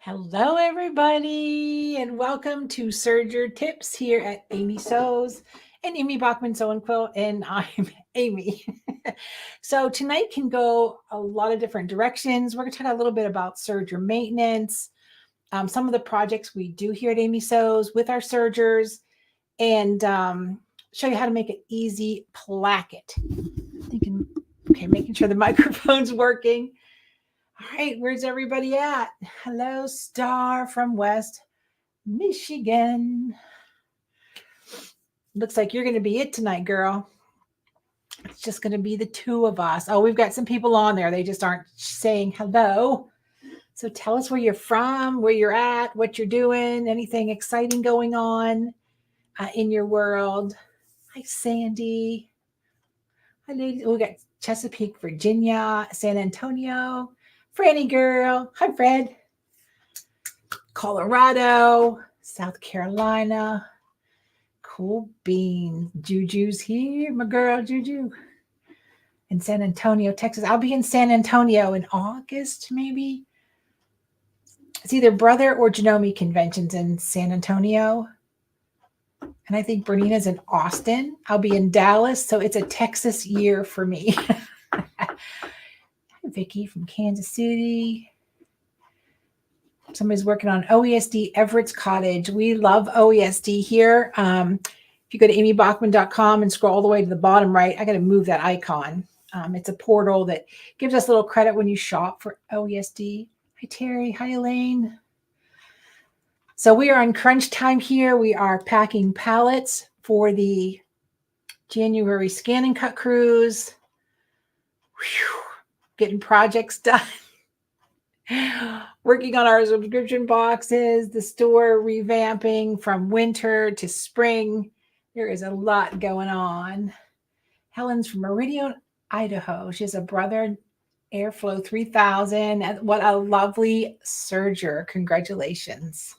Hello, everybody, and welcome to Serger Tips here at Amy Sews and Amy Bachman Sew and Quilt, and I'm Amy. So tonight can go a lot of different directions. We're going to talk a little bit about serger maintenance, some of the projects we do here at Amy Sews with our sergers, and show you how to make an easy placket. Thinking, okay, making sure the microphone's working. All right, where's everybody at? Hello, Star from West Michigan. Looks like you're going to be it tonight, girl. It's just going to be the two of us. Oh, we've got some people on there. They just aren't saying hello. So tell us where you're from, where you're at, what you're doing, anything exciting going on in your world. Hi, Sandy. Hi, ladies. Oh, we got Chesapeake, Virginia, San Antonio. Franny girl. Hi, Fred. Colorado, South Carolina. Cool beans. Juju's here, my girl Juju. In San Antonio, Texas. I'll be in San Antonio in August, maybe. It's either Brother or Genome conventions in San Antonio. And I think Bernina's in Austin. I'll be in Dallas, so it's a Texas year for me. Hi, Vicky from Kansas City. Somebody's working on OESD Everett's Cottage. We love OESD here. If you go to amybachman.com and scroll all the way to the bottom right, I got to move that icon. It's a portal that gives us a little credit when you shop for OESD. Hi, Terry. Hi, Elaine. So we are on crunch time here. We are packing pallets for the January scan and cut cruise. Whew, getting projects done. Working on our subscription boxes, the store revamping from winter to spring. There is a lot going on. Helen's from Meridian, Idaho. She has a Brother Airflow 3000. What a lovely serger. Congratulations.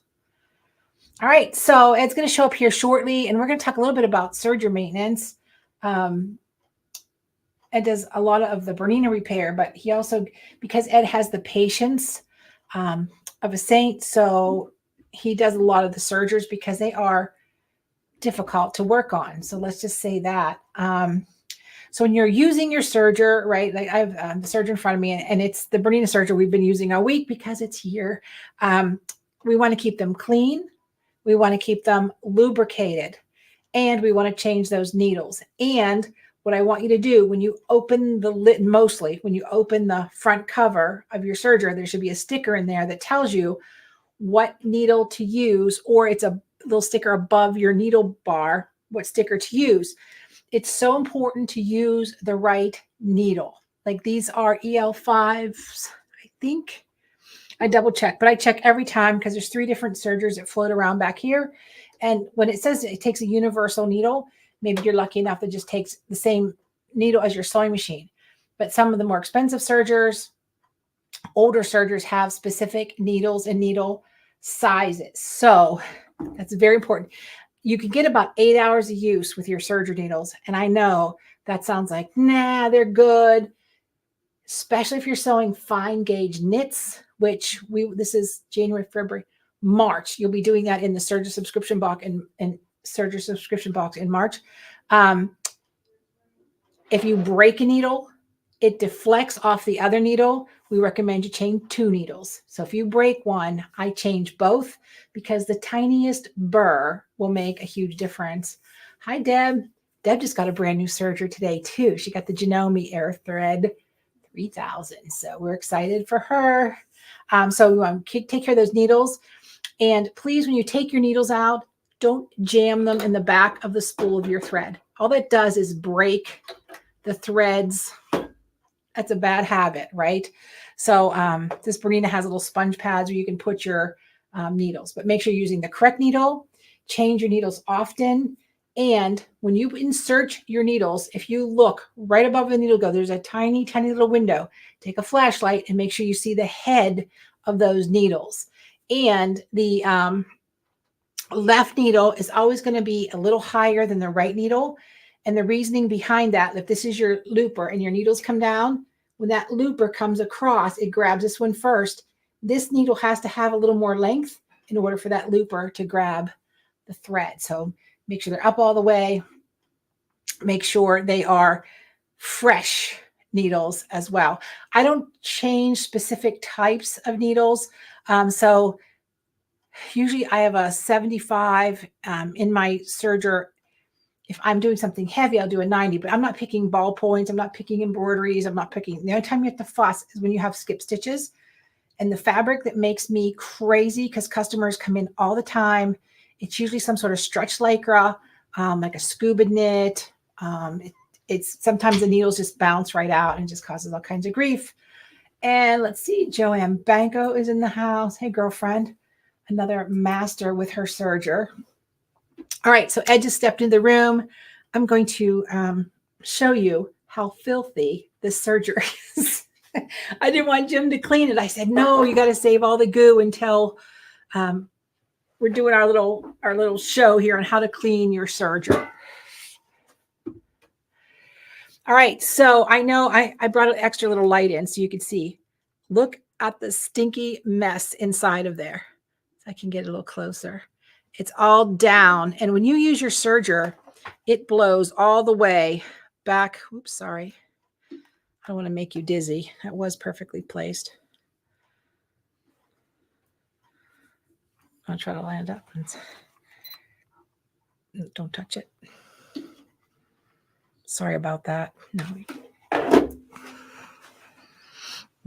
All right, so Ed's going to show up here shortly, and we're going to talk a little bit about serger maintenance. Ed does a lot of the Bernina repair, but he also, because Ed has the patience of a saint, so he does a lot of the sergers because they are difficult to work on. So let's just say that. So when you're using your serger, right, like I have the serger in front of me, and it's the Bernina serger we've been using all week because it's here. We want to keep them clean. We want to keep them lubricated, and we want to change those needles. And what I want you to do when you open the lid, mostly when you open the front cover of your serger, there should be a sticker in there that tells you what needle to use, or it's a little sticker above your needle bar, what sticker to use. It's so important to use the right needle. Like these are EL5s, I think. I double check, but I check every time because there's 3 different sergers that float around back here. And when it says it takes a universal needle, maybe you're lucky enough that just takes the same needle as your sewing machine. But some of the more expensive sergers, older sergers have specific needles and needle sizes. So that's very important. You can get about 8 hours of use with your serger needles. And I know that sounds like, nah, they're good. Especially if you're sewing fine gauge knits, which this is January, February, March. You'll be doing that in the serger subscription box and serger subscription box in March. If you break a needle, it deflects off the other needle. We recommend you change 2 needles. So if you break one, I change both because the tiniest burr will make a huge difference. Hi, Deb. Deb just got a brand new serger today too. She got the Genome Air Thread 3000. So we're excited for her. So we want to take care of those needles. And please, when you take your needles out, don't jam them in the back of the spool of your thread. All that does is break the threads. That's a bad habit, right? So this Bernina has little sponge pads where you can put your needles, but make sure you're using the correct needle. Change your needles often. And when you insert your needles, if you look right above the needle go, there's a tiny, tiny little window. Take a flashlight and make sure you see the head of those needles. And the left needle is always going to be a little higher than the right needle. And the reasoning behind that, if this is your looper and your needles come down, when that looper comes across, it grabs this one first this needle has to have a little more length in order for that looper to grab the thread. So make sure they're up all the way. Make sure they are fresh needles as well. I don't change specific types of needles. So usually I have a 75 in my serger. If I'm doing something heavy, I'll do a 90, but I'm not picking ballpoints. I'm not picking embroideries. I'm not picking, the only time you have to fuss is when you have skip stitches. And the fabric that makes me crazy, because customers come in all the time, it's usually some sort of stretch lycra, like a scuba knit. It's sometimes the needles just bounce right out and just causes all kinds of grief. And let's see, Joanne Banco is in the house. Hey, girlfriend, another master with her serger. All right, so Ed just stepped in the room. I'm going to show you how filthy this serger is. I didn't want Jim to clean it. I said, no, you got to save all the goo until we're doing our little show here on how to clean your serger. All right, so I know I brought an extra little light in so you can see. Look at the stinky mess inside of there. I can get a little closer. It's all down. And when you use your serger, it blows all the way back. Oops, sorry. I don't want to make you dizzy. That was perfectly placed. I'll try to land up. Don't touch it. Sorry about that. No.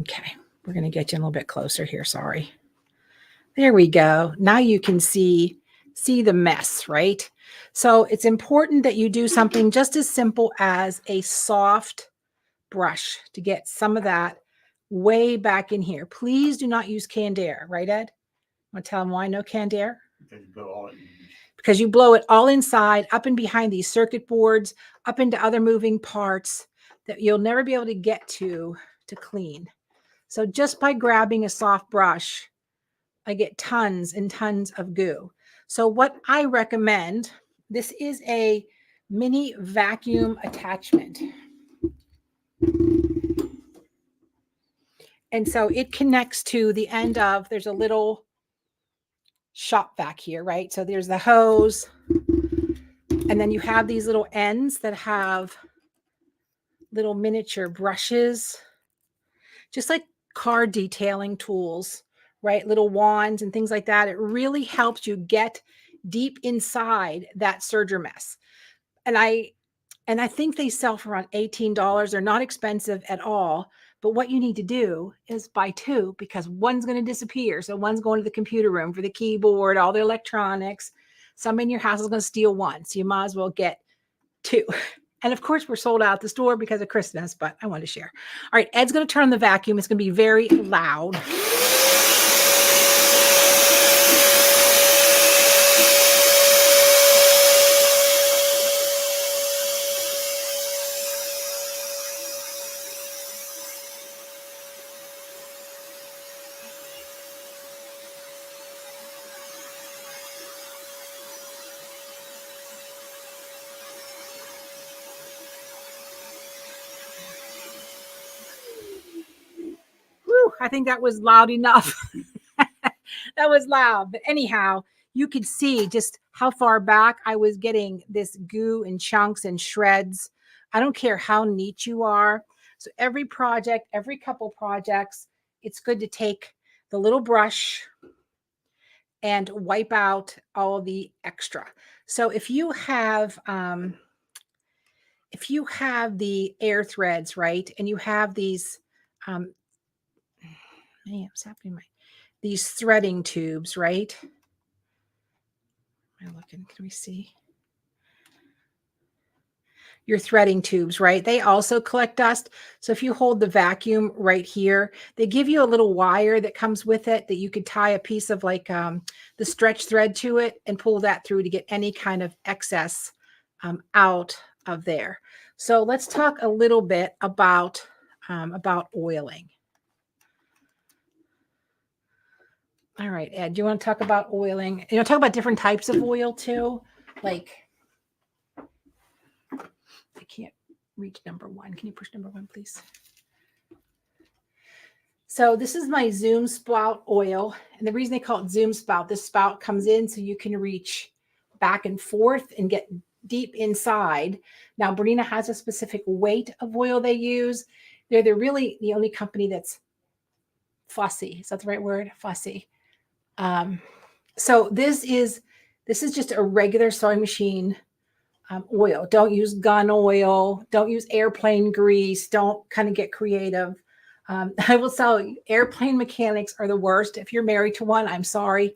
Okay. We're going to get you a little bit closer here. Sorry. There we go. Now you can see the mess, right? So it's important that you do something just as simple as a soft brush to get some of that way back in here. Please do not use canned air, right, Ed? Want to tell them why no canned air? Because you blow it all inside, up and behind these circuit boards, up into other moving parts that you'll never be able to get to clean. So just by grabbing a soft brush, I get tons and tons of goo. So what I recommend, this is a mini vacuum attachment. And so it connects to the end of, there's a little shop vac here, right? So there's the hose. And then you have these little ends that have little miniature brushes, just like car detailing tools, right? Little wands and things like that. It really helps you get deep inside that serger mess. And I think they sell for around $18. They're not expensive at all. But what you need to do is buy two, because one's going to disappear. So one's going to the computer room for the keyboard, all the electronics. Somebody in your house is going to steal one. So you might as well get two. And of course, we're sold out at the store because of Christmas, but I want to share. All right, Ed's going to turn on the vacuum. It's going to be very loud. I think that was loud enough. That was loud. But anyhow, you could see just how far back I was getting this goo and chunks and shreds. I don't care how neat you are. So every project, every couple projects, it's good to take the little brush and wipe out all the extra. So if you have the air threads, right, and you have these what's happening? These threading tubes, right? Am I looking? Can we see? Your threading tubes, right? They also collect dust. So if you hold the vacuum right here, they give you a little wire that comes with it that you could tie a piece of like the stretch thread to it and pull that through to get any kind of excess out of there. So let's talk a little bit about oiling. All right, Ed, do you want to talk about oiling? You know, talk about different types of oil too. Like, I can't reach number one. Can you push number one, please? So this is my Zoom spout oil. And the reason they call it Zoom spout, this spout comes in so you can reach back and forth and get deep inside. Now, Bernina has a specific weight of oil they use. They're really the only company that's fussy. Is that the right word? Fussy. So this is just a regular sewing machine oil. Don't use gun oil. Don't use airplane grease. Don't kind of get creative. I will tell you, airplane mechanics are the worst. If you're married to one, I'm sorry.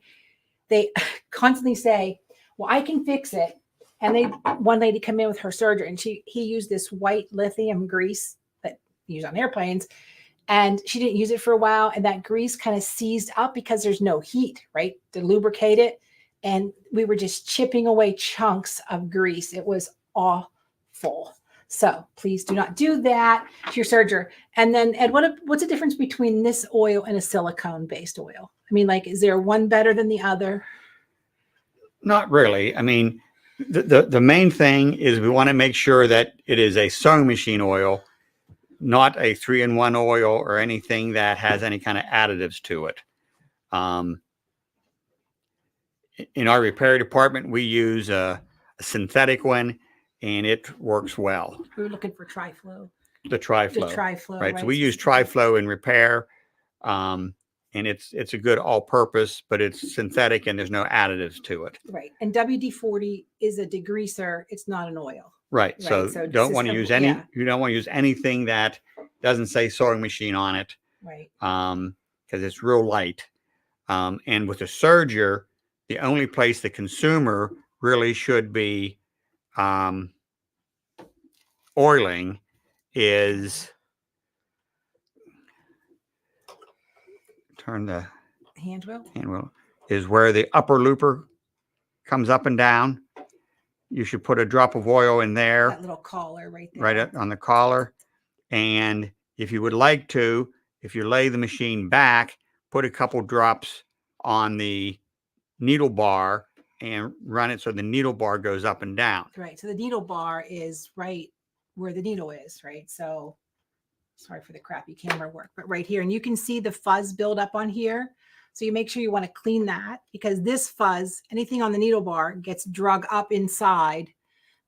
They constantly say, well, I can fix it. And one lady come in with her Serger, and he used this white lithium grease that you use on airplanes. And she didn't use it for a while. And that grease kind of seized up because there's no heat, right, to lubricate it. And we were just chipping away chunks of grease. It was awful. So please do not do that to your Serger. And then, Ed, what's the difference between this oil and a silicone-based oil? I mean, like, is there one better than the other? Not really. I mean, the main thing is we want to make sure that it is a sewing machine oil, not a 3-in-1 oil or anything that has any kind of additives to it. In our repair department, we use a synthetic one, and it works well. We were looking for Tri-Flow. The Tri-Flow. The Tri-Flow, right? So we use Tri-Flow in repair, and it's a good all-purpose, but it's synthetic and there's no additives to it. Right. And WD-40 is a degreaser. It's not an oil. Right. So don't want to use you don't want to use anything that doesn't say sewing machine on it. Right. Because it's real light. And with the Serger, the only place the consumer really should be oiling is turn the hand wheel is where the upper looper comes up and down. You should put a drop of oil in there. That little collar right there. Right on the collar. And if you would like to, if you lay the machine back, put a couple drops on the needle bar and run it so the needle bar goes up and down. Right. So the needle bar is right where the needle is, right? So sorry for the crappy camera work, but right here. And you can see the fuzz build up on here. So you make sure you want to clean that, because this fuzz, anything on the needle bar, gets drug up inside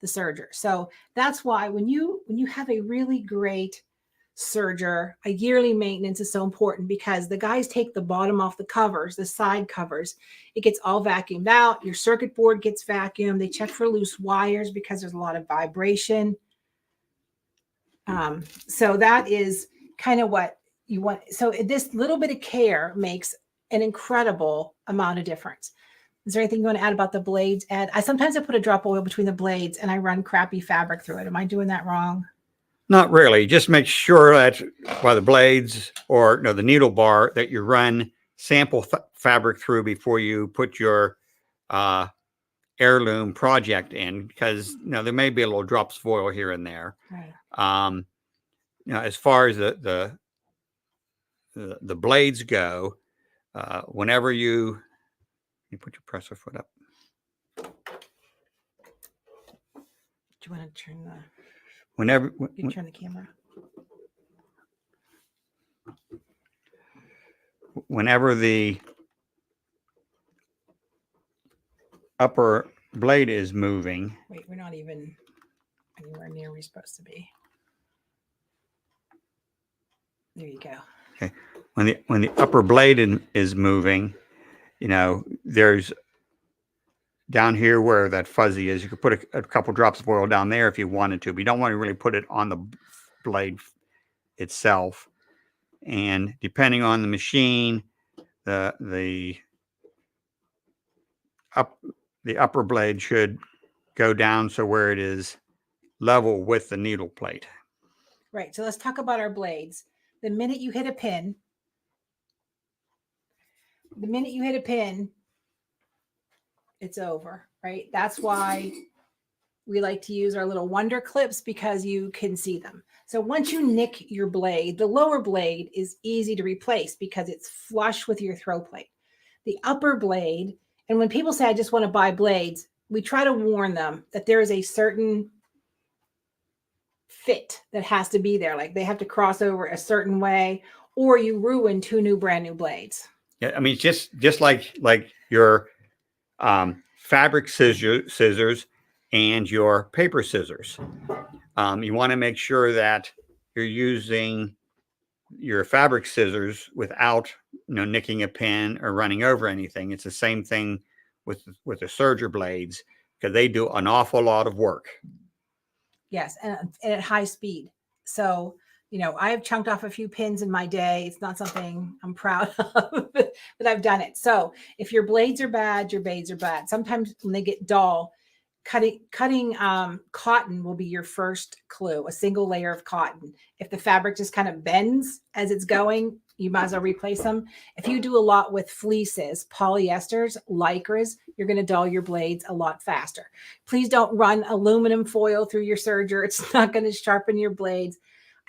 the Serger. So that's why when you have a really great Serger, a yearly maintenance is so important, because the guys take the bottom off the covers, the side covers. It gets all vacuumed out. Your circuit board gets vacuumed. They check for loose wires because there's a lot of vibration. So that is kind of what you want. So this little bit of care makes an incredible amount of difference. Is there anything you want to add about the blades, Ed? Sometimes I put a drop of oil between the blades and I run crappy fabric through it. Am I doing that wrong? Not really. Just make sure that by the blades or the needle bar that you run sample fabric through before you put your heirloom project in, because there may be a little drops of oil here and there. Right. As far as the blades go, whenever you put your presser foot up. Do you want to turn the? Whenever you turn the camera. Whenever the upper blade is moving. Wait, we're not even anywhere near where we're supposed to be. There you go. Okay. When the upper blade is moving, there's down here where that fuzzy is, you could put a couple drops of oil down there if you wanted to, but you don't want to really put it on the blade itself. And depending on the machine, the upper blade should go down so where it is level with the needle plate. Right. So let's talk about our blades. The minute you hit a pin, it's over, right? That's why we like to use our little wonder clips, because you can see them. So once you nick your blade, the lower blade is easy to replace because it's flush with your throw plate. The upper blade, and when people say, I just want to buy blades, we try to warn them that there is a certain fit that has to be there. Like they have to cross over a certain way, or you ruin 2 new brand new blades. Yeah, I mean, just like your fabric scissors and your paper scissors. You want to make sure that you're using your fabric scissors without nicking a pin or running over anything. It's the same thing with the serger blades, because they do an awful lot of work. Yes, and at high speed. So, I have chunked off a few pins in my day. It's not something I'm proud of, but I've done it. So if your blades are bad, your blades are bad. Sometimes when they get dull, cutting cotton will be your first clue, a single layer of cotton. If the fabric just kind of bends as it's going, you might as well replace them. If you do a lot with fleeces, polyesters, lycras, you're going to dull your blades a lot faster. Please don't run aluminum foil through your serger. It's not going to sharpen your blades.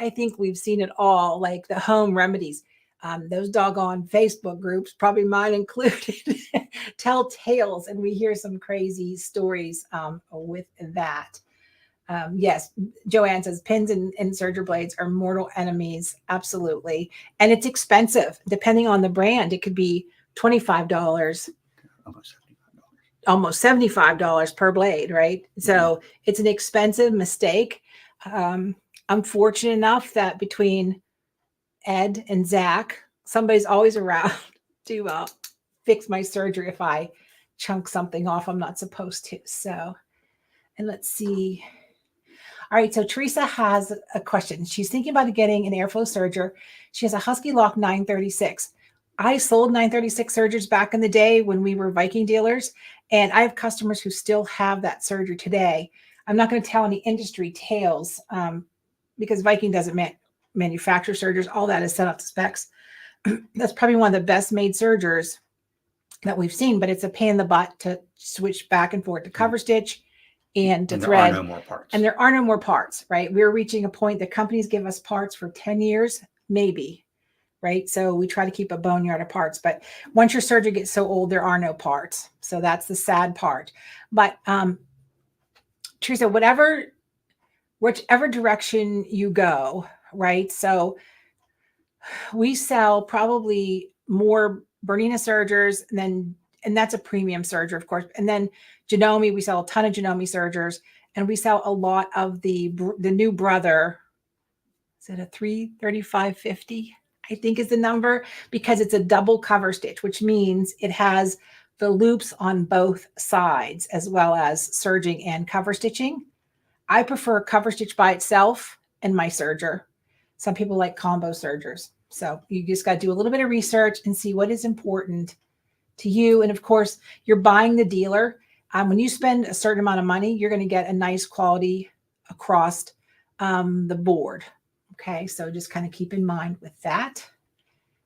I think we've seen it all, like the home remedies. Those doggone Facebook groups, probably mine included, tell tales, and we hear some crazy stories with that. Yes, Joanne says pins and serger blades are mortal enemies. Absolutely. And it's expensive. Depending on the brand, it could be $25, almost $75 per blade, right? So it's an expensive mistake. I'm fortunate enough that between Ed and Zach, somebody's always around to fix my serger if I chunk something off I'm not supposed to. So, and let's see. All right, so Teresa has a question. She's thinking about getting an airflow serger. She has a Husky Lock 936. I sold 936 sergers back in the day when we were Viking dealers, and I have customers who still have that serger today. I'm not going to tell any industry tales because Viking doesn't manufacture sergers. All that is set up to specs. That's probably one of the best made sergers that we've seen, but it's a pain in the butt to switch back and forth to cover stitch and to thread. There are no more parts. And there are no more parts, right? We're reaching a point that companies give us parts for 10 years, maybe, right? So we try to keep a boneyard of parts. But once your serger gets so old, there are no parts. So that's the sad part. But Teresa, whichever direction you go, right? So we sell probably more Bernina sergers, and that's a premium serger, of course. And then Janome, we sell a ton of Janome sergers, and we sell a lot of the new Brother. Is it a 33550? I think is the number, because it's a double cover stitch, which means it has the loops on both sides as well as serging and cover stitching. I prefer cover stitch by itself and my serger. Some people like combo sergers. So you just got to do a little bit of research and see what is important to you. And of course, you're buying the dealer. When you spend a certain amount of money, you're going to get a nice quality across the board. Okay, so just kind of keep in mind with that.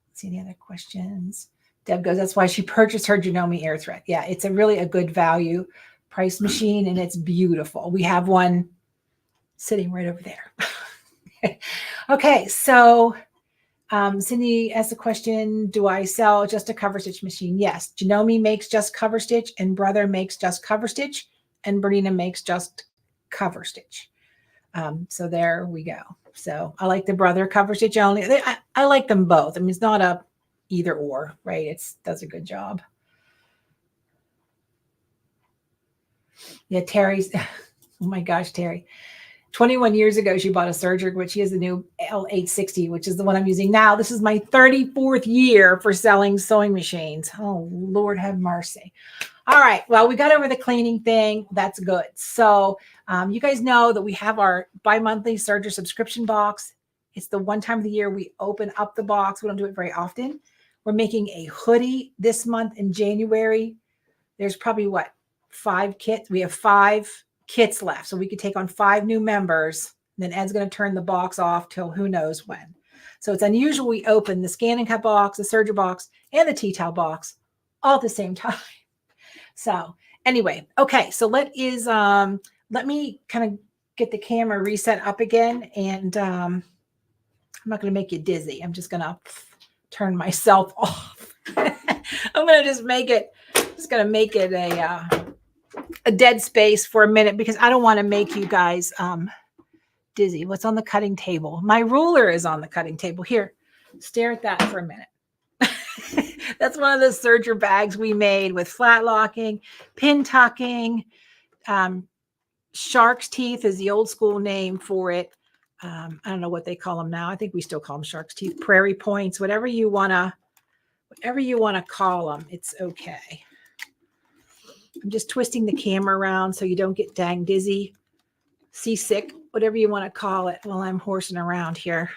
Let's see any other questions. Deb goes, that's why she purchased her Janome Air Thread. Yeah, it's really a good value price machine, and it's beautiful. We have one sitting right over there. Okay, so Cindy asked the question, do I sell just a cover stitch machine? Yes, Janome makes just cover stitch, and Brother makes just cover stitch, and Bernina makes just cover stitch. So there we go. So I like the Brother cover stitch only. I like them both. I mean, it's not a either or, right? It does a good job. Yeah, Terry's, oh my gosh, Terry. 21 years ago, she bought a serger, which she has the new L860, which is the one I'm using now. This is my 34th year for selling sewing machines. Oh, Lord have mercy. All right. Well, we got over the cleaning thing. That's good. So you guys know that we have our bi-monthly serger subscription box. It's the one time of the year we open up the box. We don't do it very often. We're making a hoodie this month in January. There's probably 5 kits. We have 5 kits left. So we could take on 5 new members. And then Ed's going to turn the box off till who knows when. So it's unusual we open the scan and cut box, the serger box, and the tea towel box all at the same time. So anyway, okay. So let me kind of get the camera reset up again. And I'm not going to make you dizzy. I'm just going to turn myself off. I'm going to just make it a dead space for a minute, because I don't want to make you guys dizzy. What's on the cutting table? My ruler is on the cutting table. Here, Stare at that for a minute. That's one of the serger bags we made with flat locking, pin tucking. Shark's teeth is the old school name for it. I don't know what they call them now. I think we still call them shark's teeth, prairie points, whatever you want to call them. It's okay. I'm just twisting the camera around so you don't get dang dizzy, seasick, whatever you want to call it while I'm horsing around here.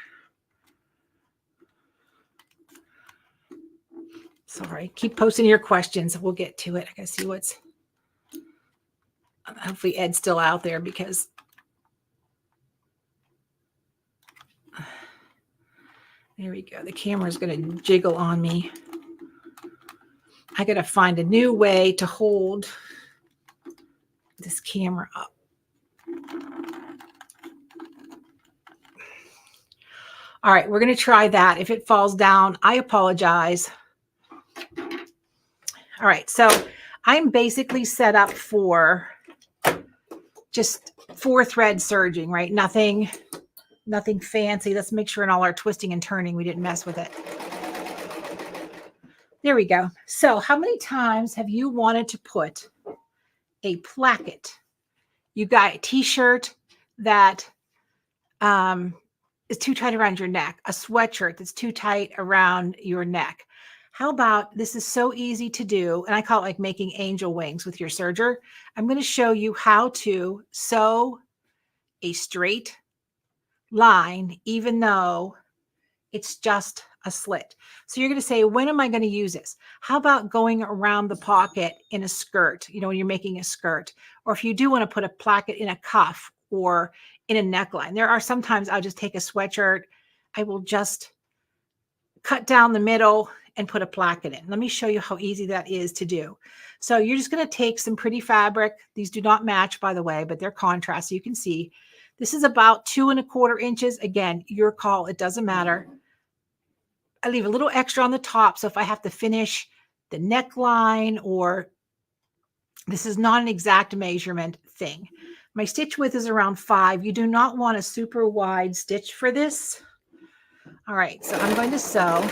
Sorry, keep posting your questions. We'll get to it. I gotta see what's, hopefully Ed's still out there because there we go. The camera's gonna jiggle on me. I gotta find a new way to hold this camera up. All right, we're gonna try that. If it falls down, I apologize. All right, so I'm basically set up for just 4-thread serging, right? Nothing fancy. Let's make sure in all our twisting and turning we didn't mess with it. There we go. So how many times have you wanted to put a placket? You got a t-shirt that is too tight around your neck, a sweatshirt that's too tight around your neck. How about, this is so easy to do, and I call it like making angel wings with your serger. I'm going to show you how to sew a straight line, even though it's just a slit. So you're going to say, when am I going to use this? How about going around the pocket in a skirt, you know, when you're making a skirt, or if you do want to put a placket in a cuff or in a neckline. There are sometimes I'll just take a sweatshirt. I will just cut down the middle and put a placket in. Let me show you how easy that is to do. So you're just going to take some pretty fabric. These do not match, by the way, but they're contrast. So you can see this is about 2 1/4 inches. Again, your call. It doesn't matter. I leave a little extra on the top. So if I have to finish the neckline, or this is not an exact measurement thing. My stitch width is around 5. You do not want a super wide stitch for this. All right, so I'm going to sew.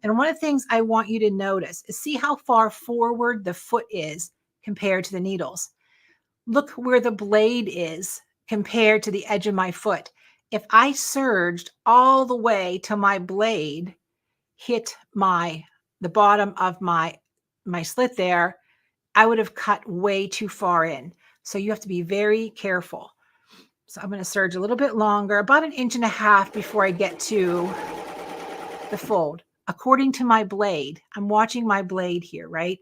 And one of the things I want you to notice is see how far forward the foot is compared to the needles. Look where the blade is compared to the edge of my foot. If I surged all the way to my blade hit the bottom of my slit there, I would have cut way too far in. So you have to be very careful. So I'm going to serge a little bit longer, about 1.5 inches before I get to the fold. According to my blade, I'm watching my blade here, right?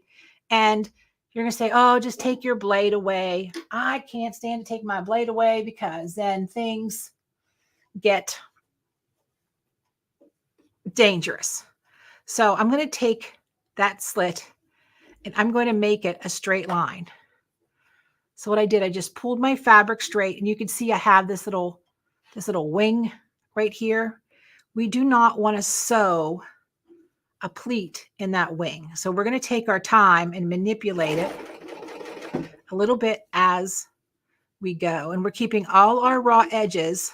And you're going to say, oh, just take your blade away. I can't stand to take my blade away because then things get dangerous. So I'm going to take that slit and I'm going to make it a straight line. So what I did, I just pulled my fabric straight, and you can see I have this little wing right here. We do not want to sew a pleat in that wing. So we're going to take our time and manipulate it a little bit as we go. And we're keeping all our raw edges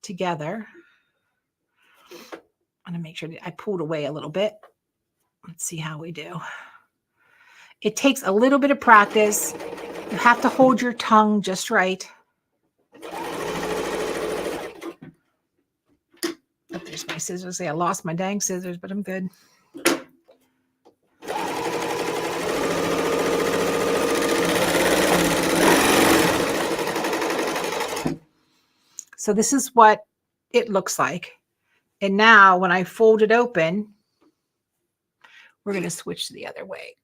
together. I'm going to make sure that I pulled away a little bit. Let's see how we do. It takes a little bit of practice. You have to hold your tongue just right. Oh, there's my scissors. See, I lost my dang scissors, but I'm good. So this is what it looks like. And now when I fold it open, we're going to switch to the other way.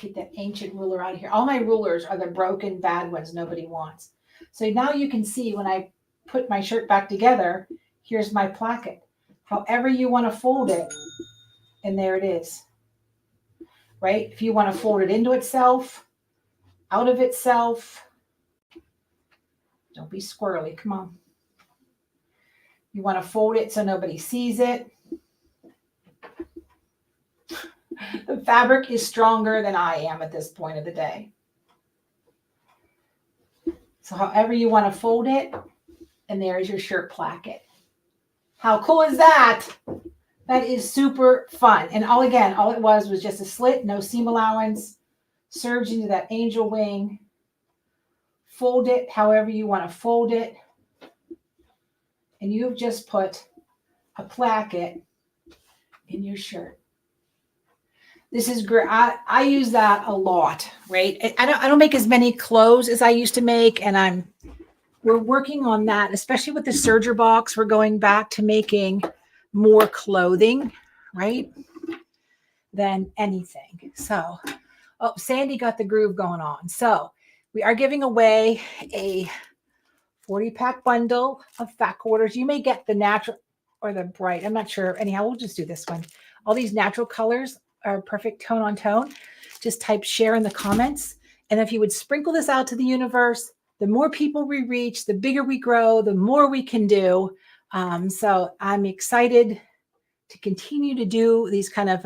Get that ancient ruler out of here. All my rulers are the broken, bad ones nobody wants. So now you can see when I put my shirt back together, here's my placket. However you want to fold it, and there it is. Right? If you want to fold it into itself, out of itself, don't be squirrely. Come on. You want to fold it so nobody sees it. The fabric is stronger than I am at this point of the day. So however you want to fold it, and there's your shirt placket. How cool is that? That is super fun. And all it was just a slit, no seam allowance, serged into that angel wing. Fold it however you want to fold it. And you've just put a placket in your shirt. This is great. I use that a lot, right? I don't make as many clothes as I used to make, and we're working on that, especially with the Serger box. We're going back to making more clothing, right? Than anything. So, oh, Sandy got the groove going on. So we are giving away a 40-pack bundle of fat quarters. You may get the natural or the bright. I'm not sure. Anyhow, we'll just do this one. All these natural colors are perfect tone on tone. Just type share in the comments. And if you would sprinkle this out to the universe, the more people we reach, the bigger we grow, the more we can do. So I'm excited to continue to do these kind of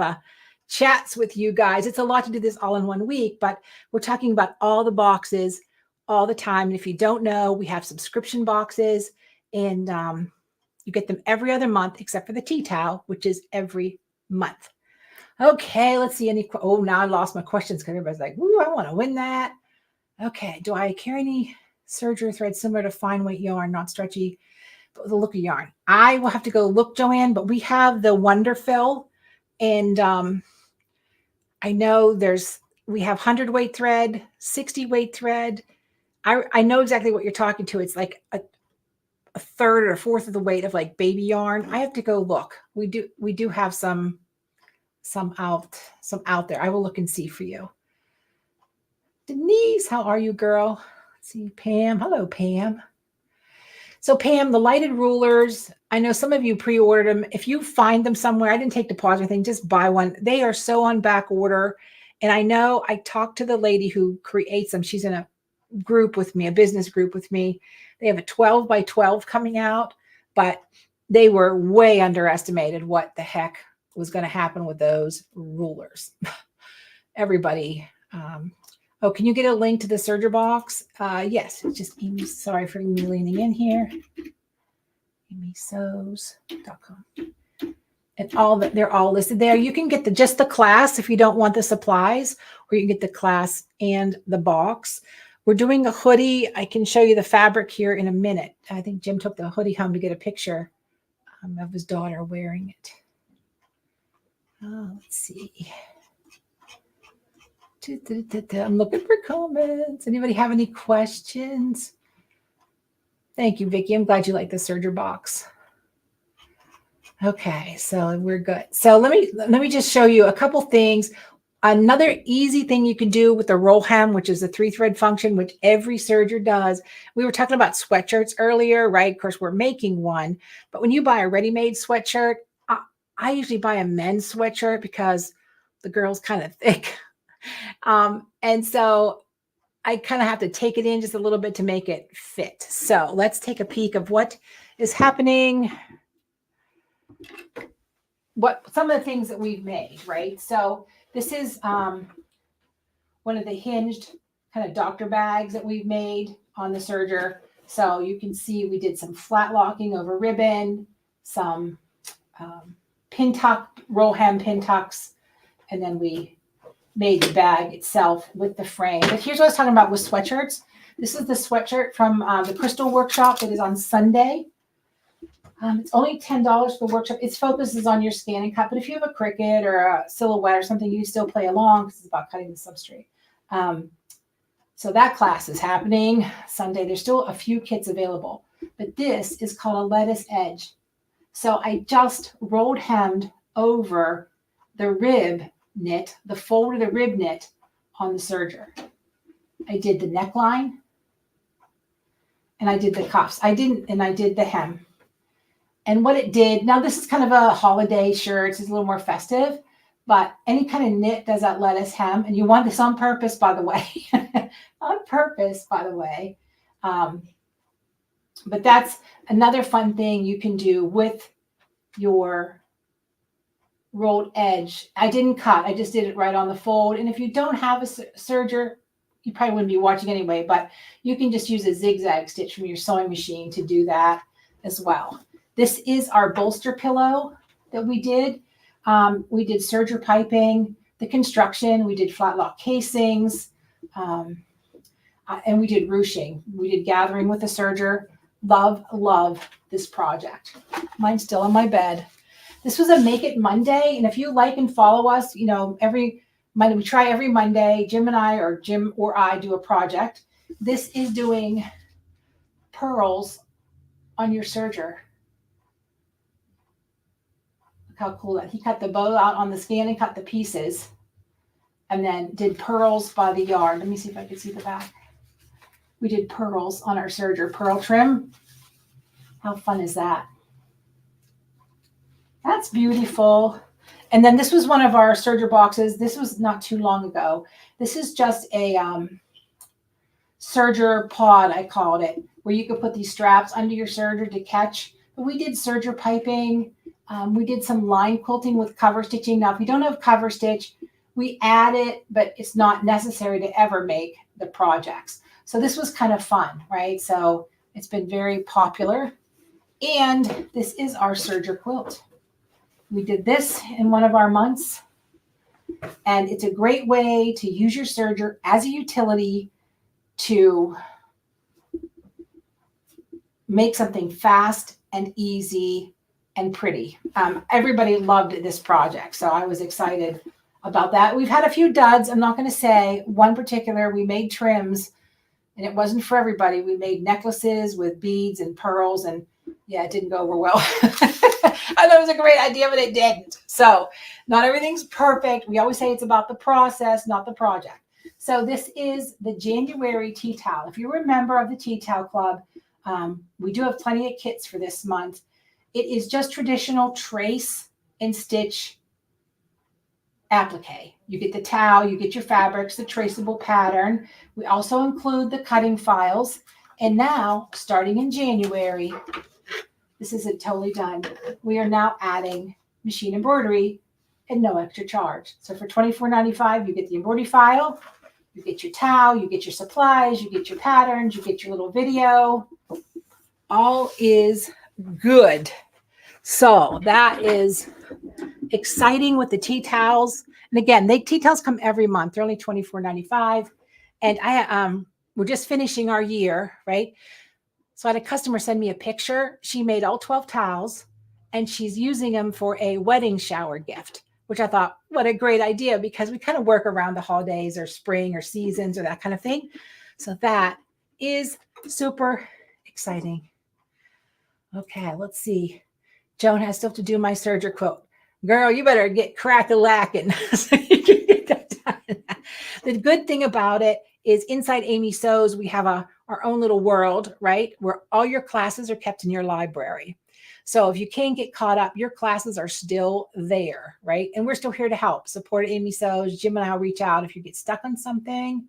chats with you guys. It's a lot to do this all in 1 week, but we're talking about all the boxes all the time. And if you don't know, we have subscription boxes, and you get them every other month, except for the tea towel, which is every month. Okay, let's see any. Oh, now I lost my questions because everybody's like, "Ooh, I want to win that." Okay, do I carry any Serger thread similar to fine weight yarn, not stretchy, but with a look of yarn? I will have to go look, Joanne, but we have the Wonder Fill, and I know we have 100 weight thread, 60 weight thread. I know exactly what you're talking to. It's like a third or a fourth of the weight of like baby yarn. I have to go look. We do have some out there. I will look and see for you. Denise, how are you, girl? Let's see, Pam. Hello, Pam. So Pam, the lighted rulers, I know some of you pre-ordered them. If you find them somewhere, I didn't take deposit or anything, just buy one. They are so on back order. And I know I talked to the lady who creates them. She's in a group with me, a business group with me. They have a 12 by 12 coming out, but they were way underestimated what the heck was going to happen with those rulers. Everybody. Oh, can you get a link to the Serger box? Yes, it's just Amy. Sorry for me leaning in here. AmySews.com. And they're all listed there. You can get just the class if you don't want the supplies, or you can get the class and the box. We're doing a hoodie. I can show you the fabric here in a minute. I think Jim took the hoodie home to get a picture of his daughter wearing it. Oh, let's see. I'm looking for comments. Anybody have any questions? Thank you, Vicki. I'm glad you like the Serger box. Okay, so we're good. So let me just show you a couple things. Another easy thing you can do with the roll hem, which is a 3-thread function, which every serger does. We were talking about sweatshirts earlier, right? Of course, we're making one. But when you buy a ready-made sweatshirt, I usually buy a men's sweatshirt because the girl's kind of thick. And so I kind of have to take it in just a little bit to make it fit. So let's take a peek of what is happening. Some of the things that we've made, right? So this is one of the hinged kind of doctor bags that we've made on the Serger. So you can see we did some flat locking over ribbon, some pin tuck, roll hem pin tucks, and then we made the bag itself with the frame. But here's what I was talking about with sweatshirts. This is the sweatshirt from the Crystal Workshop that is on Sunday. It's only $10 for the workshop. Its focus is on your scan and cut, but if you have a Cricut or a silhouette or something, you still play along because it's about cutting the substrate. So that class is happening Sunday. There's still a few kits available, but this is called a lettuce edge. So I just rolled hemmed over the rib knit, the fold of the rib knit on the serger. I did the neckline and I did the cuffs. I did the hem. And what it did, now this is kind of a holiday shirt. It's a little more festive, but any kind of knit does that lettuce hem. And you want this on purpose, by the way. On purpose, by the way. But that's another fun thing you can do with your rolled edge. I didn't cut. I just did it right on the fold. And if you don't have a serger, you probably wouldn't be watching anyway, but you can just use a zigzag stitch from your sewing machine to do that as well. This is our bolster pillow that we did. We did serger piping, the construction, we did flat lock casings, and we did ruching. We did gathering with the serger. Love this project. Mine's still in my bed. This was a Make It Monday. And if you like and follow us, you know, every Monday, we try every Monday, Jim and I, or Jim or I, do a project. This is doing pearls on your serger. Look how cool that. He cut the bow out on the scan and cut the pieces, and then did pearls by the yard. Let me see if I can see the back. We did pearls on our serger, pearl trim. How fun is that? That's beautiful. And then this was one of our serger boxes. This was not too long ago. This is just a serger pod, I called it, where you could put these straps under your serger to catch. But we did serger piping. We did some line quilting with cover stitching. Now, if you don't have cover stitch, we add it, but it's not necessary to ever make the projects. So this was kind of fun, right? So it's been very popular. And this is our serger quilt. We did this in one of our months. And it's a great way to use your serger as a utility to make something fast and easy and pretty. Everybody loved this project, so I was excited about that. We've had a few duds. I'm not going to say one particular. We made trims, and it wasn't for everybody. We made necklaces with beads and pearls, and yeah, it didn't go over well. I thought it was a great idea, but it didn't. So not everything's perfect. We always say it's about the process, not the project. So this is the January tea towel. If you're a member of the Tea Towel Club, we do have plenty of kits for this month. It is just traditional trace and stitch applique. You get the towel, you get your fabrics, the traceable pattern. We also include the cutting files. And now, starting in January, this isn't totally done. We are now adding machine embroidery at no extra charge. So for $24.95, you get the embroidery file, you get your towel, you get your supplies, you get your patterns, you get your little video. All is good. So that is exciting with the tea towels. And again, tea towels come every month. They're only $24.95. And we're just finishing our year, right? So I had a customer send me a picture. She made all 12 towels and she's using them for a wedding shower gift, which I thought, what a great idea, because we kind of work around the holidays or spring or seasons or that kind of thing. So that is super exciting. Okay, let's see. Joan has still to do my serger quote. Girl, you better get crack-a-lacking so you can get that done. The good thing about it is inside Amy Sews, we have our own little world, right? Where all your classes are kept in your library. So if you can't get caught up, your classes are still there, right? And we're still here to help. Support Amy Sews. Jim and I will reach out if you get stuck on something.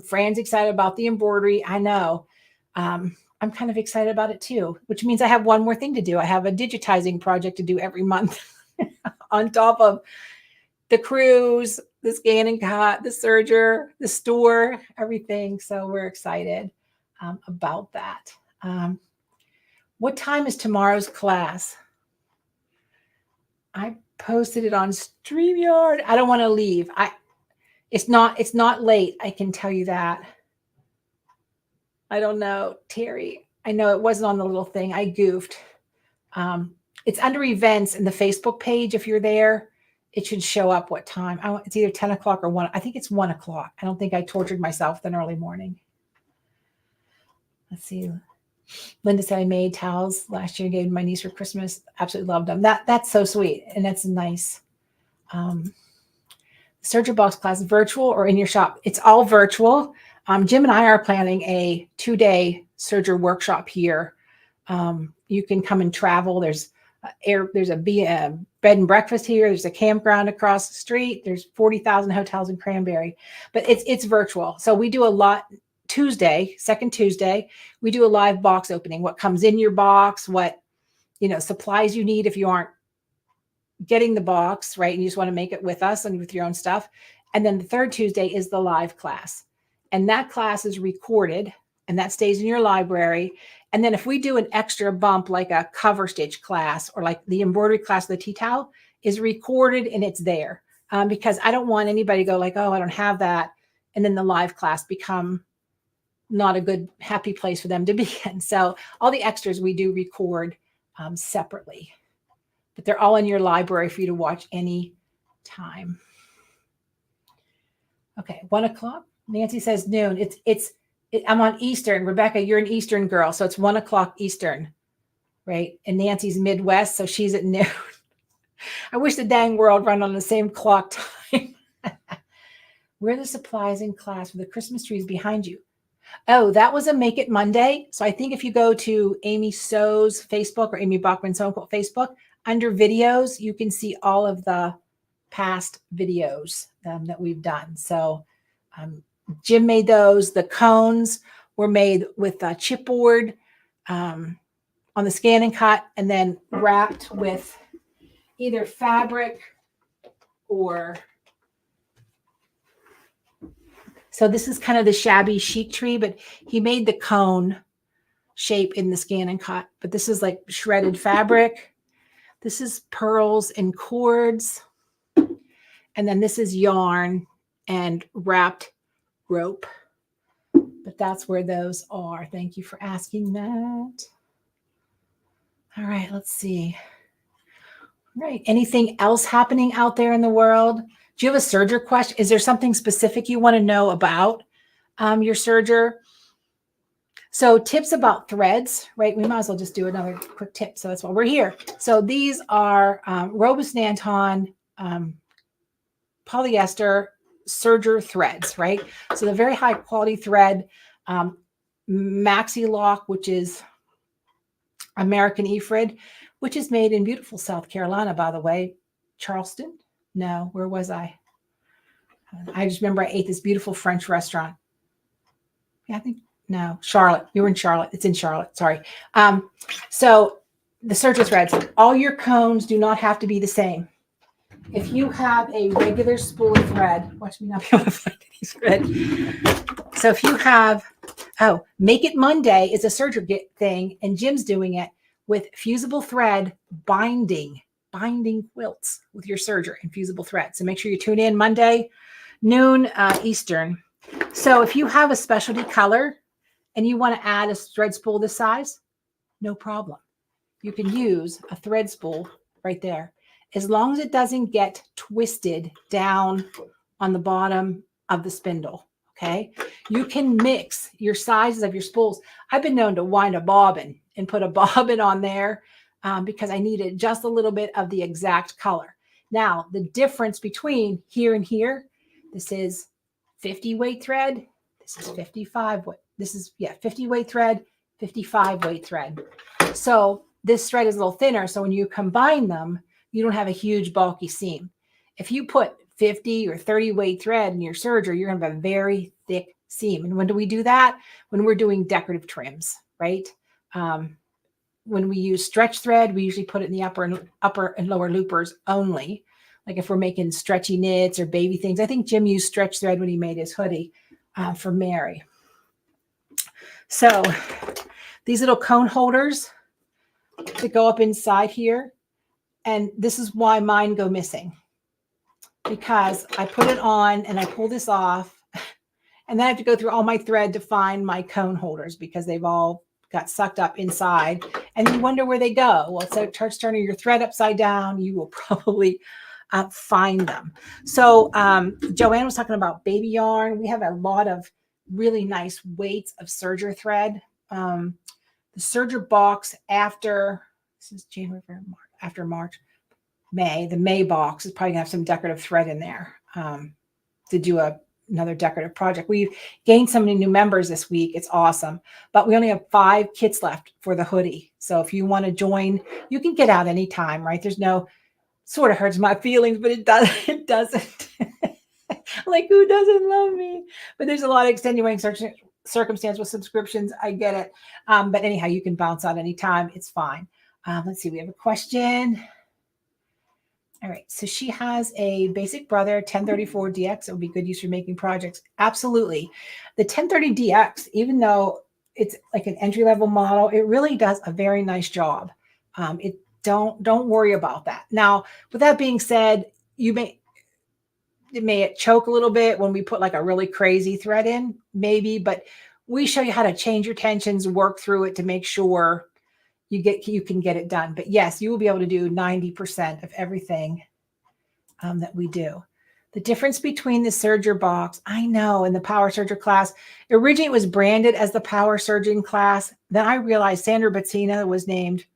Fran's excited about the embroidery. I know. I'm kind of excited about it too, which means I have one more thing to do. I have a digitizing project to do every month on top of the cruise, the scan and cut, the serger, the store, everything. So we're excited about that. What time is tomorrow's class? I posted it on StreamYard. I don't want to leave. It's not late. I can tell you that. I don't know, Terry. I know it wasn't on the little thing. I goofed. It's under events in the Facebook page. If you're there, it should show up what time. It's either 10 o'clock or 1. I think it's 1 o'clock. I don't think I tortured myself with an early morning. Let's see. Linda said I made towels last year, gave my niece for Christmas. Absolutely loved them. That's so sweet. And that's nice. Serger Box class, virtual or in your shop? It's all virtual. Jim and I are planning a 2-day serger workshop here. You can come and travel. There's a bed and breakfast here. There's a campground across the street. There's 40,000 hotels in Cranberry, but it's virtual. So we do a lot. Second Tuesday, we do a live box opening. What comes in your box, what supplies you need if you aren't getting the box, right? And you just want to make it with us and with your own stuff. And then the third Tuesday is the live class. And that class is recorded and that stays in your library. And then if we do an extra bump, like a cover stitch class or like the embroidery class, the tea towel is recorded and it's there. Because I don't want anybody to go like, oh, I don't have that. And then the live class become not a good, happy place for them to be in. So all the extras we do record separately, but they're all in your library for you to watch any time. Okay, 1 o'clock. Nancy says noon. I'm on Eastern. Rebecca, you're an Eastern girl, so it's 1 o'clock Eastern, right? And Nancy's Midwest, so she's at noon. I wish the dang world run on the same clock time. Where are the supplies in class for the Christmas trees behind you? Oh, that was a Make It Monday. So I think if you go to Amy So's Facebook or Amy Bachman Sew Quote Facebook, under videos, you can see all of the past videos that we've done. So Jim made those. The cones were made with chipboard on the scan and cut and then wrapped with either fabric or... So this is kind of the shabby chic tree, but he made the cone shape in the scan and cut. But this is like shredded fabric. This is pearls and cords. And then this is yarn and wrapped rope. But that's where those are. Thank you for asking that. All right, let's see. All right, anything else happening out there in the world? Do you have a serger question? Is there something specific you want to know about your serger? So tips about threads, right? We might as well just do another quick tip. So that's why we're here. So these are Robust Nanton polyester serger threads, right? So the very high quality thread, Maxi Lock, which is American Ephred, which is made in beautiful South Carolina, by the way. Charleston? No, where was I? I just remember I ate this beautiful French restaurant. Yeah, I think, no, Charlotte. You were in Charlotte. It's in Charlotte. Sorry. So the serger threads, all your cones do not have to be the same. If you have a regular spool of thread, watch me not be able to find any thread. So if you have, Make It Monday is a serger thing, and Jim's doing it with fusible thread binding quilts with your serger and fusible thread. So make sure you tune in Monday, noon Eastern. So if you have a specialty color and you want to add a thread spool this size, no problem. You can use a thread spool right there. As long as it doesn't get twisted down on the bottom of the spindle, okay? You can mix your sizes of your spools. I've been known to wind a bobbin and put a bobbin on there because I needed just a little bit of the exact color. Now, the difference between here and here, this is 50 weight thread. This is 55 weight. This is, 50 weight thread, 55 weight thread. So this thread is a little thinner. So when you combine them, you don't have a huge bulky seam. If you put 50 or 30 weight thread in your serger, you're going to have a very thick seam. And when do we do that? When we're doing decorative trims, right? When we use stretch thread, we usually put it in the upper and lower loopers only. Like if we're making stretchy knits or baby things. I think Jim used stretch thread when he made his hoodie for Mary. So these little cone holders that go up inside here. And this is why mine go missing. Because I put it on and I pull this off. And then I have to go through all my thread to find my cone holders because they've all got sucked up inside. And you wonder where they go. Well, so it starts turning your thread upside down. You will probably find them. So Joanne was talking about baby yarn. We have a lot of really nice weights of serger thread. The serger box after, this is January, March, after March, May, the May box is probably gonna have some decorative thread in there to do another decorative project. We've gained so many new members this week. It's awesome. But we only have 5 kits left for the hoodie. So if you want to join, you can get out anytime, right? There's no, sort of hurts my feelings, but it doesn't. Like, who doesn't love me? But there's a lot of extenuating circumstance with subscriptions. I get it. But anyhow, you can bounce out anytime. It's fine. Let's see. We have a question. All right. So she has a basic brother, 1034 DX. It would be good use for making projects. Absolutely. The 1030 DX, even though it's like an entry level model, it really does a very nice job. It don't worry about that. Now, with that being said, it may choke a little bit when we put like a really crazy thread in, maybe, but we show you how to change your tensions, work through it to make sure you can get it done. But yes, you will be able to do 90% of everything that we do. The difference between the Serger box, I know in the Power Serger class, originally it was branded as the Power Serging class. Then I realized Sandra Bettina was named,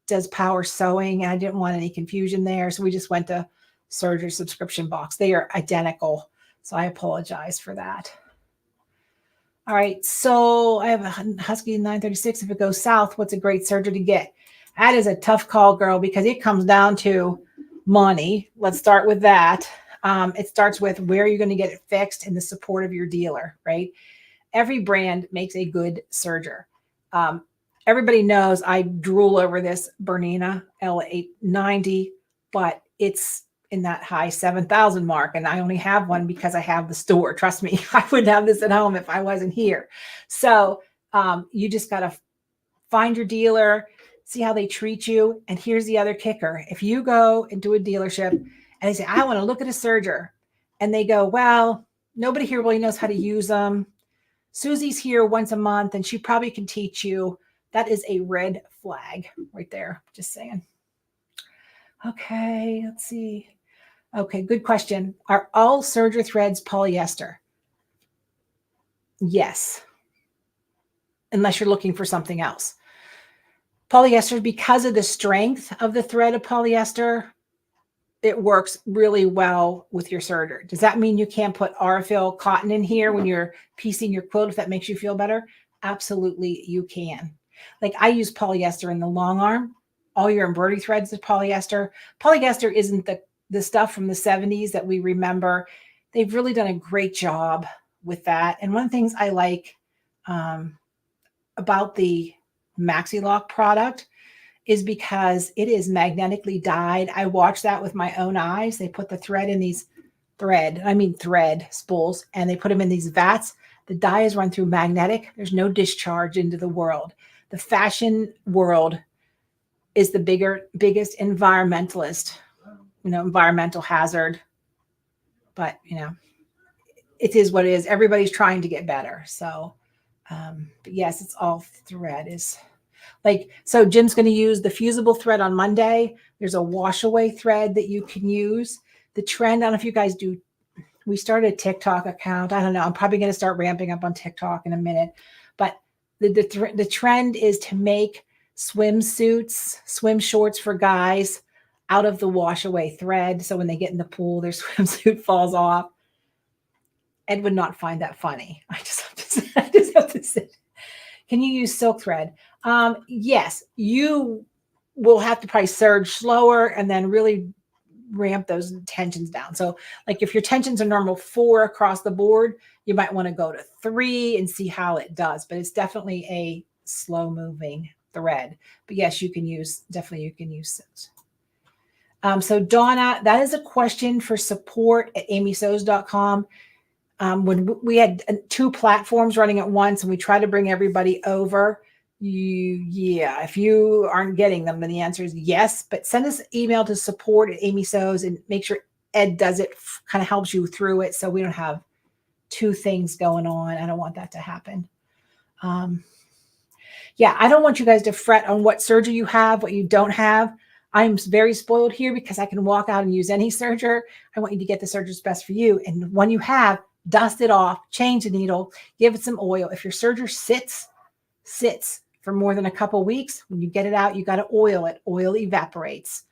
does Power Sewing, and I didn't want any confusion there. So we just went to Serger subscription box. They are identical. So I apologize for that. All right, so I have a Husky 936. If it goes south, what's a great Serger to get? That is a tough call, girl, because it comes down to money. Let's start with that. It starts with where you're going to get it fixed and the support of your dealer, right? Every brand makes a good Serger. Everybody knows I drool over this Bernina L890, but it's in that high 7,000 mark. And I only have one because I have the store. Trust me, I wouldn't have this at home if I wasn't here. So you just got to find your dealer, see how they treat you. And here's the other kicker. If you go into a dealership and they say, I want to look at a Serger, and they go, well, nobody here really knows how to use them. Susie's here once a month and she probably can teach you. That is a red flag right there. Just saying. Okay, let's see. Okay, good question. Are all Serger threads polyester? Yes. Unless you're looking for something else. Polyester, because of the strength of the thread of polyester, it works really well with your Serger. Does that mean you can't put Aurifil cotton in here when you're piecing your quilt if that makes you feel better? Absolutely, you can. Like I use polyester in the long arm. All your embroidery threads is polyester. Polyester isn't the stuff from the 70s that we remember. They've really done a great job with that. And one of the things I like about the Maxi Lock product is because it is magnetically dyed. I watched that with my own eyes. They put the thread in these thread spools, and they put them in these vats. The dye is run through magnetic. There's no discharge into the world. The fashion world is the biggest environmentalist, environmental hazard. But, it is what it is. Everybody's trying to get better. So, but yes, it's all thread is like, so Jim's going to use the fusible thread on Monday. There's a wash away thread that you can use. The trend, I don't know if you guys do, we started a TikTok account. I don't know. I'm probably going to start ramping up on TikTok in a minute, but the trend is to make swimsuits, swim shorts for guys out of the wash away thread. So when they get in the pool, their swimsuit falls off. Ed would not find that funny. I just have to say. Can you use silk thread? Yes, you will have to probably surge slower and then really ramp those tensions down. So like if your tensions are normal 4 across the board, you might want to go to 3 and see how it does. But it's definitely a slow moving thread. But yes, you can use it. So Donna, that is a question for support at amysews.com. When we had 2 platforms running at once and we tried to bring everybody over, if you aren't getting them, then the answer is yes. But send us an email to support at amysews and make sure Ed does it, kind of helps you through it so we don't have 2 things going on. I don't want that to happen. I don't want you guys to fret on what Serger you have, what you don't have. I'm very spoiled here because I can walk out and use any Serger. I want you to get the Serger that's best for you. And when you have, dust it off, change the needle, give it some oil. If your Serger sits for more than a couple weeks, when you get it out, you got to oil it. Oil evaporates,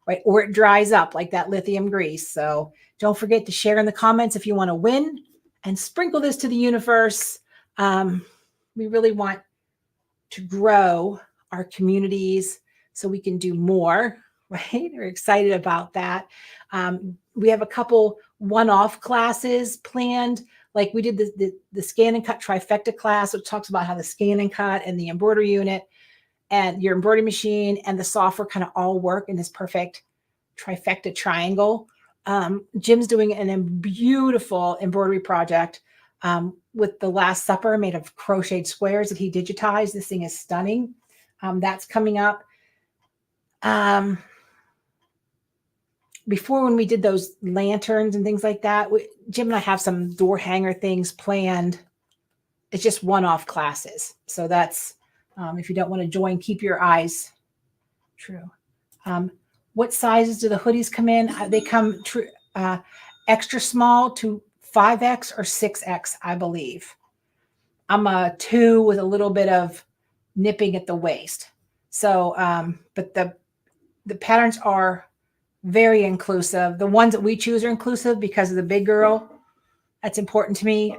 right? Or it dries up like that lithium grease. So don't forget to share in the comments if you want to win and sprinkle this to the universe. We really want to grow our communities so we can do more, right? We're excited about that. We have a couple one-off classes planned. Like we did the scan and cut trifecta class, which talks about how the scan and cut and the embroidery unit and your embroidery machine and the software kind of all work in this perfect trifecta triangle. Jim's doing a beautiful embroidery project with the Last Supper made of crocheted squares that he digitized. This thing is stunning. That's coming up. Before, when we did those lanterns and things like that, Jim and I have some door hanger things planned. It's just one-off classes. So that's, if you don't want to join, keep your eyes true. What sizes do the hoodies come in? They come extra small to 5X or 6X, I believe. I'm a 2 with a little bit of nipping at the waist. So, but the patterns are very inclusive. The ones that we choose are inclusive because of the big girl. That's important to me.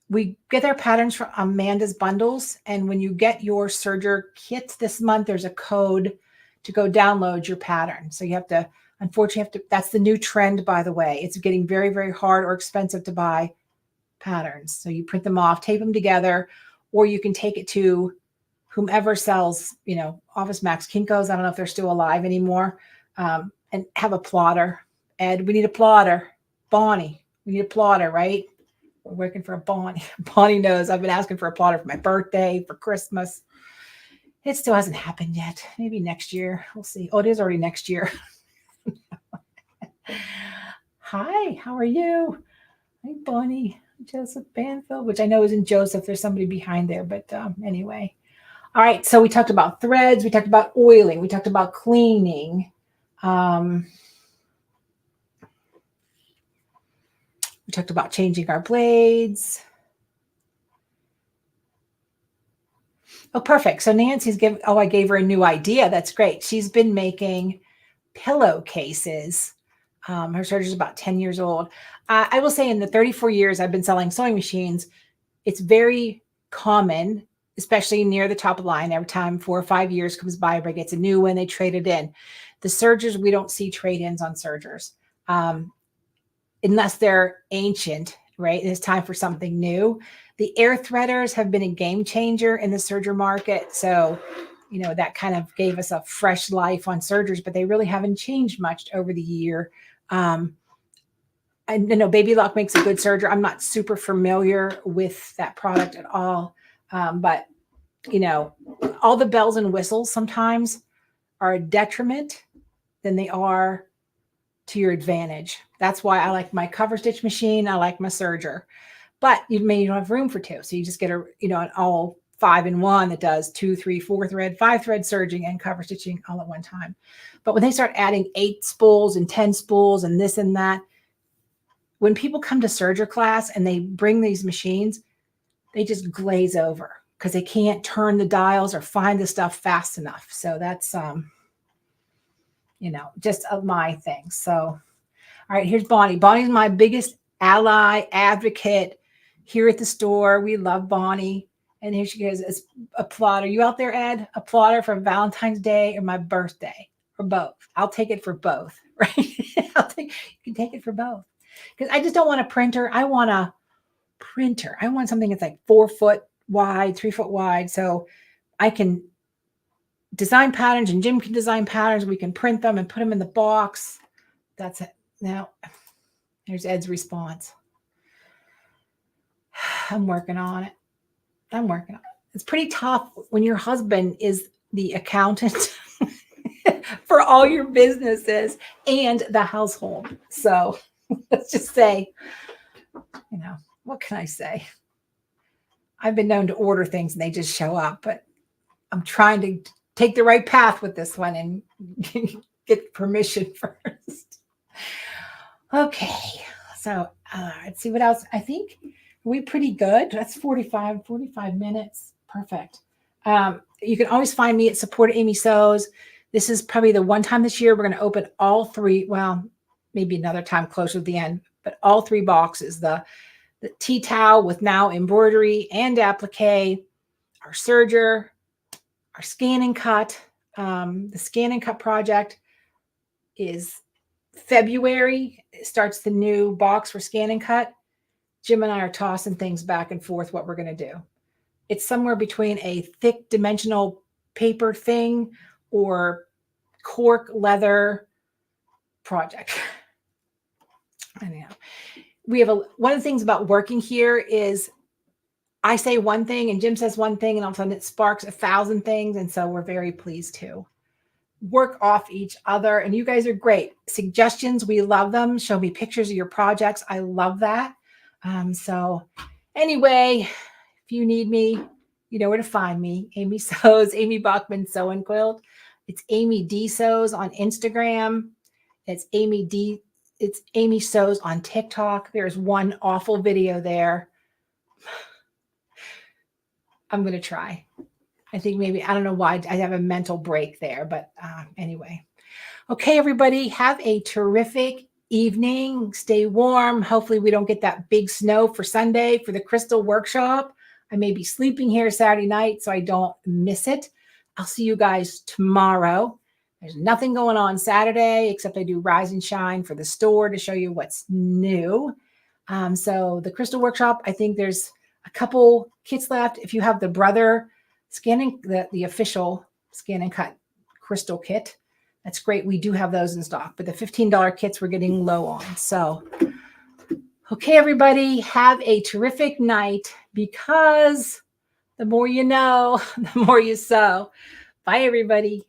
We get our patterns from Amanda's bundles. And when you get your Serger kit this month, there's a code to go download your pattern. So you have to, unfortunately, that's the new trend, by the way. It's getting very, very hard or expensive to buy patterns. So you print them off, tape them together, or you can take it to whomever sells, Office Max, Kinko's. I don't know if they're still alive anymore. And have a plotter. Ed, we need a plotter. Bonnie, we need a plotter, right? We're working for a Bonnie. Bonnie knows I've been asking for a plotter for my birthday, for Christmas. It still hasn't happened yet. Maybe next year. We'll see. Oh, it is already next year. Hi, how are you? Hi, Bonnie. Joseph Banfield, which I know isn't Joseph. There's somebody behind there. But anyway. All right. So we talked about threads. We talked about oiling. We talked about cleaning. We talked about changing our blades. Oh, perfect. So Nancy's I gave her a new idea. That's great. She's been making pillowcases. Her Serger's about 10 years old. I will say in the 34 years I've been selling sewing machines, it's very common, especially near the top of the line. Every time 4 or 5 years comes by, everybody gets a new one, they trade it in. The Sergers, we don't see trade-ins on Sergers unless they're ancient, right? And it's time for something new. The air threaders have been a game changer in the Serger market. So, that kind of gave us a fresh life on Sergers, but they really haven't changed much over the year. I know Baby Lock makes a good Serger. I'm not super familiar with that product at all. But, all the bells and whistles sometimes are a detriment than they are to your advantage. That's why I like my cover stitch machine. I like my Serger, but you don't have room for 2. So you just get an all 5-in-1 that does 2, 3, 4 thread, 5 thread serging and cover stitching all at one time. But when they start adding 8 spools and 10 spools and this and that, when people come to Serger class and they bring these machines, they just glaze over because they can't turn the dials or find the stuff fast enough. So that's, just my thing. So, all right, here's Bonnie. Bonnie's my biggest ally, advocate here at the store. We love Bonnie. And here she goes, as a plotter. You out there, Ed? A plotter for Valentine's Day or my birthday? Or both? I'll take it for both, right? You can take it for both. Because I just don't want a printer. I want a printer. I want something that's like 4 foot wide, 3 foot wide. So I can design patterns and Jim can design patterns. We can print them and put them in the box. That's it. Now, there's Ed's response. I'm working on it. It's pretty tough when your husband is the accountant for all your businesses and the household. So let's just say, what can I say? I've been known to order things and they just show up, but I'm trying to take the right path with this one and get permission first. Okay. So let's see what else. I think we're pretty good. That's 45 minutes. Perfect. You can always find me at Support Amy Sews. This is probably the one time this year we're going to open all 3. Well, maybe another time closer to the end, but all 3 boxes. The tea towel with now embroidery and applique, our Serger, our scan and cut. The scan and cut project is February. It starts the new box for scan and cut. Jim and I are tossing things back and forth what we're going to do. It's somewhere between a thick dimensional paper thing or cork leather project. Anyhow, we have one of the things about working here is I say one thing and Jim says one thing, and all of a sudden it sparks 1,000 things. And so we're very pleased to work off each other. And you guys are great. Suggestions, we love them. Show me pictures of your projects. I love that. So anyway, if you need me, you know where to find me. Amy Sews, Amy Bachman Sew and Quilt. It's Amy D Sews on Instagram. It's Amy Sews on TikTok. There's one awful video there. I'm going to try. I think maybe, I don't know why I have a mental break there, but anyway. Okay, everybody, have a terrific evening. Stay warm. Hopefully we don't get that big snow for Sunday for the crystal workshop. I may be sleeping here Saturday night, so I don't miss it. I'll see you guys tomorrow. There's nothing going on Saturday, except I do Rise and Shine for the store to show you what's new. So the crystal workshop, I think there's a couple kits left. If you have the Brother scanning, the official scan and cut crystal kit, that's great. We do have those in stock, but the $15 kits we're getting low on. So, okay, everybody, have a terrific night, because the more you know, the more you sew. Bye, everybody.